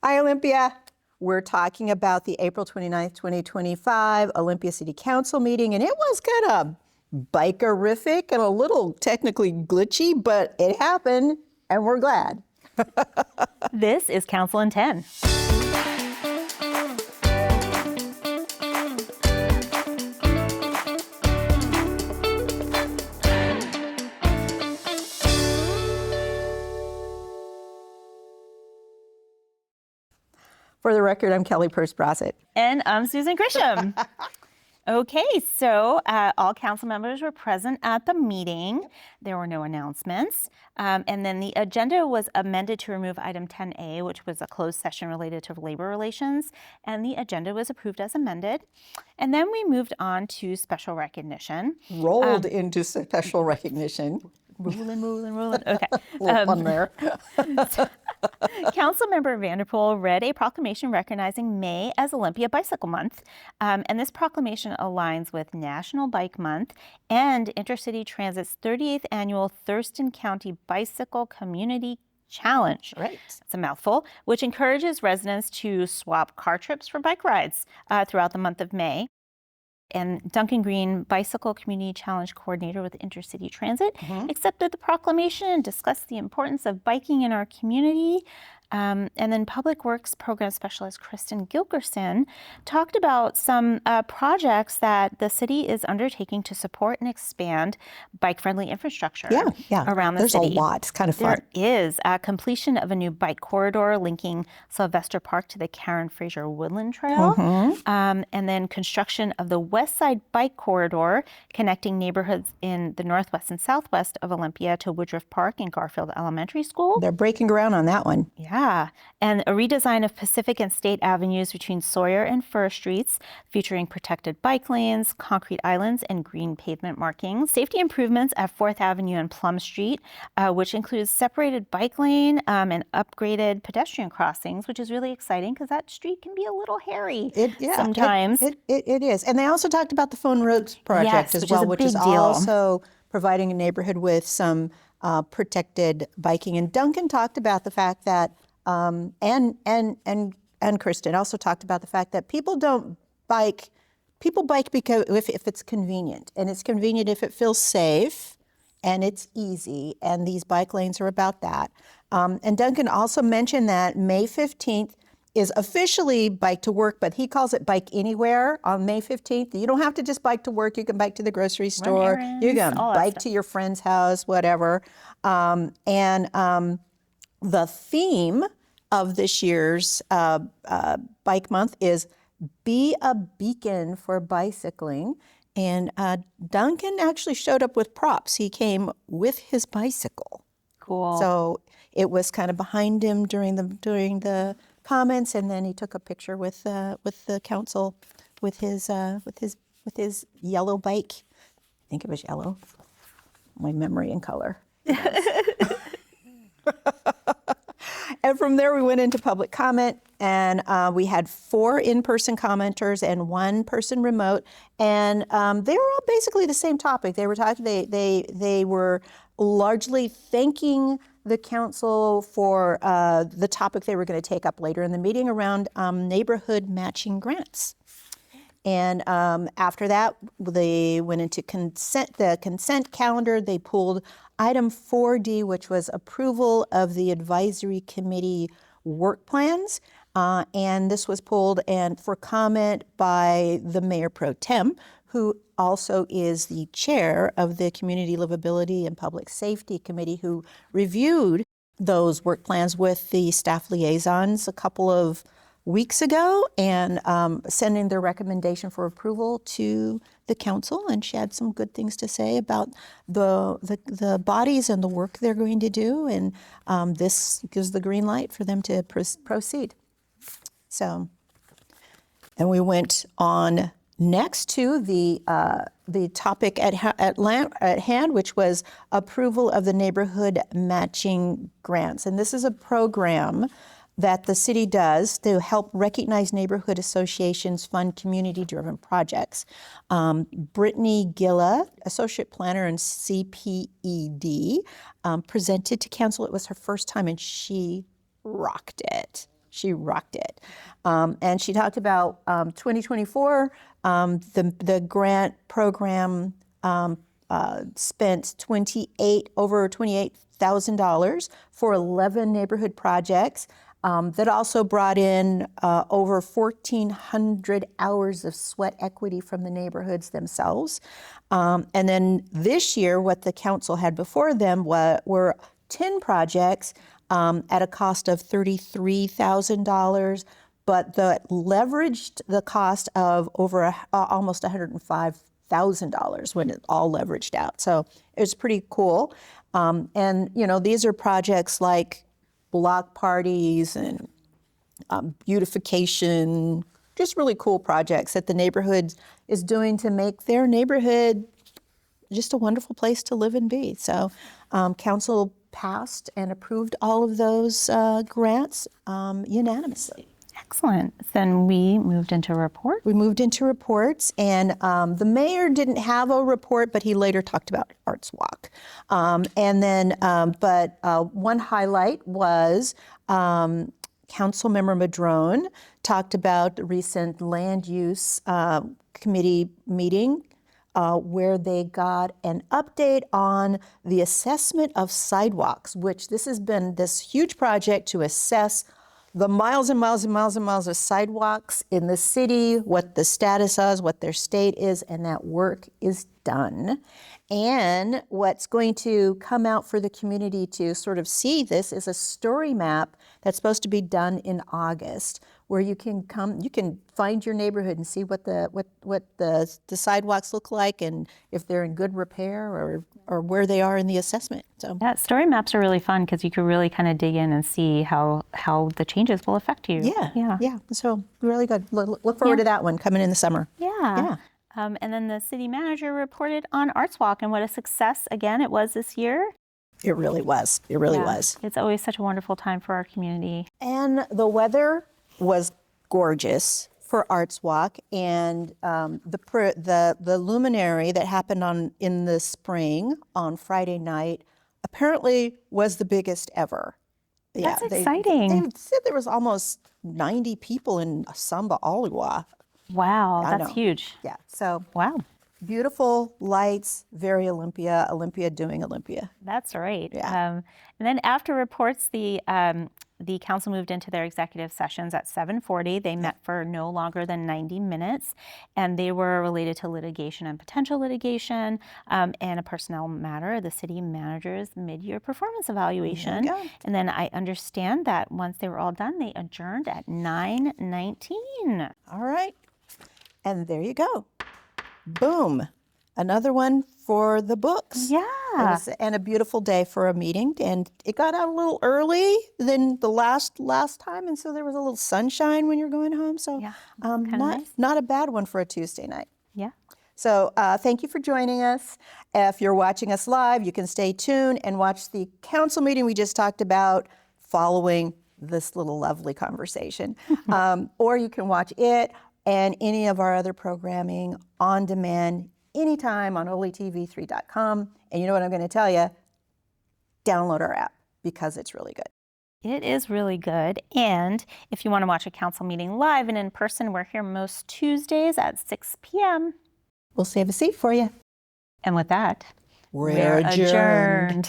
Hi, Olympia. We're talking about the April 29th, 2025 Olympia City Council meeting, and it was kind of bikerific and a little technically glitchy, but it happened, and we're glad. This is Council in 10. For the record, I'm Kelly Purse-Brossett. And I'm Susan Grisham. Okay, so all council members were present at the meeting. There were no announcements. And then the agenda was amended to remove item 10A, which was a closed session related to labor relations. And the agenda was approved as amended. And then we moved on to special recognition. Rolled into special recognition. Rolling. Okay. A little fun there. Councilmember Vanderpool read a proclamation recognizing May as Olympia Bicycle Month. And this proclamation aligns with National Bike Month and Intercity Transit's 38th annual Thurston County Bicycle Community Challenge. Right. It's a mouthful, which encourages residents to swap car trips for bike rides throughout the month of May. And Duncan Green, Bicycle Community Challenge Coordinator with Intercity Transit, accepted the proclamation and discussed the importance of biking in our community. And then Public Works Program Specialist Kristen Gilkerson talked about some projects that the city is undertaking to support and expand bike-friendly infrastructure around the city. There's a lot. It's kind of fun. There is completion of a new bike corridor linking Sylvester Park to the Karen Fraser Woodland Trail, and then construction of the West Side Bike Corridor connecting neighborhoods in the northwest and southwest of Olympia to Woodruff Park and Garfield Elementary School. They're breaking ground on that one. Yeah, and a redesign of Pacific and State Avenues between Sawyer and Fur Streets, featuring protected bike lanes, concrete islands, and green pavement markings. Safety improvements at 4th Avenue and Plum Street, which includes separated bike lane and upgraded pedestrian crossings, which is really exciting because that street can be a little hairy sometimes. It is. And they also talked about the Phone Roads project as well, which is also providing a neighborhood with some protected biking. And Duncan talked about the fact that and Kristen also talked about the fact that people bike because if it's convenient, and it's convenient if it feels safe and it's easy, and these bike lanes are about that. And Duncan also mentioned that May 15th is officially Bike to Work, but he calls it Bike Anywhere on May 15th. You don't have to just bike to work. You can bike to the grocery store. You can bike to your friend's house, whatever. The theme of this year's Bike Month is Be a Beacon for Bicycling. And Duncan actually showed up with props. He came with his bicycle. Cool. So it was kind of behind him during the comments, and then he took a picture with the council with his yellow bike. I think it was yellow. My memory and color. And from there, we went into public comment, and we had 4 in-person commenters and 1 person remote, and they were all basically the same topic. They were talking. They were largely thanking the council for the topic they were going to take up later in the meeting around neighborhood matching grants. And after that, they went into the consent calendar. They pulled item 4D, which was approval of the advisory committee work plans. And this was pulled and for comment by the Mayor Pro Tem, who also is the chair of the Community Livability and Public Safety Committee, who reviewed those work plans with the staff liaisons a couple of weeks ago, and sending their recommendation for approval to the council. And she had some good things to say about the bodies and the work they're going to do, and this gives the green light for them to proceed. So, and we went on next to the topic at hand, which was approval of the neighborhood matching grants. And this is a program that the city does to help recognize neighborhood associations fund community-driven projects. Brittany Gilla, Associate Planner in CPED, presented to council. It was her first time, and she rocked it. She rocked it. And she talked about 2024, the grant program spent over $28,000 for 11 neighborhood projects. That also brought in over 1,400 hours of sweat equity from the neighborhoods themselves. And then this year, what the council had before them were 10 projects at a cost of $33,000, but that leveraged the cost of over almost $105,000 when it all leveraged out. So it was pretty cool. And, these are projects like block parties and beautification, just really cool projects that the neighborhood is doing to make their neighborhood just a wonderful place to live and be. So council passed and approved all of those grants unanimously. Excellent. Then we moved into report. We moved into reports, and the mayor didn't have a report, but he later talked about Arts Walk. But one highlight was Councilmember Madrone talked about the recent land use committee meeting where they got an update on the assessment of sidewalks, which this has been this huge project to assess the miles and miles and miles and miles of sidewalks in the city, what the status is, what their state is, and that work is done. And what's going to come out for the community to sort of see this is a story map that's supposed to be done in August, where you can find your neighborhood and see what the sidewalks look like and if they're in good repair or where they are in the assessment. So Yeah, story maps are really fun because you can really kind of dig in and see how the changes will affect you. Yeah. So really good. Look forward to that one coming in the summer. Yeah. And then the city manager reported on Arts Walk and what a success, again, it was this year. It really was. It really was. It's always such a wonderful time for our community. And the weather was gorgeous for Arts Walk, and the luminary that happened in the spring on Friday night apparently was the biggest ever. That's exciting. They said there was almost 90 people in Samba Aliwa. Wow, that's huge. Yeah. So wow. Beautiful lights, very Olympia doing Olympia. That's right. Yeah. And then after reports, the council moved into their executive sessions at 7:40. They met for no longer than 90 minutes, and they were related to litigation and potential litigation and a personnel matter, the city manager's mid-year performance evaluation. There you go. And then I understand that once they were all done, they adjourned at 9:19. All right. And there you go. Boom. Another one for the books. Yeah. And a beautiful day for a meeting. And it got out a little early than the last time. And so there was a little sunshine when you're going home. So not a bad one for a Tuesday night. Yeah. So thank you for joining us. If you're watching us live, you can stay tuned and watch the council meeting we just talked about following this little lovely conversation. Or you can watch it and any of our other programming on demand anytime on holytv3.com. And you know what I'm going to tell you? Download our app because it's really good. It is really good. And if you want to watch a council meeting live and in person, we're here most Tuesdays at 6 p.m. We'll save a seat for you. And with that, we're adjourned.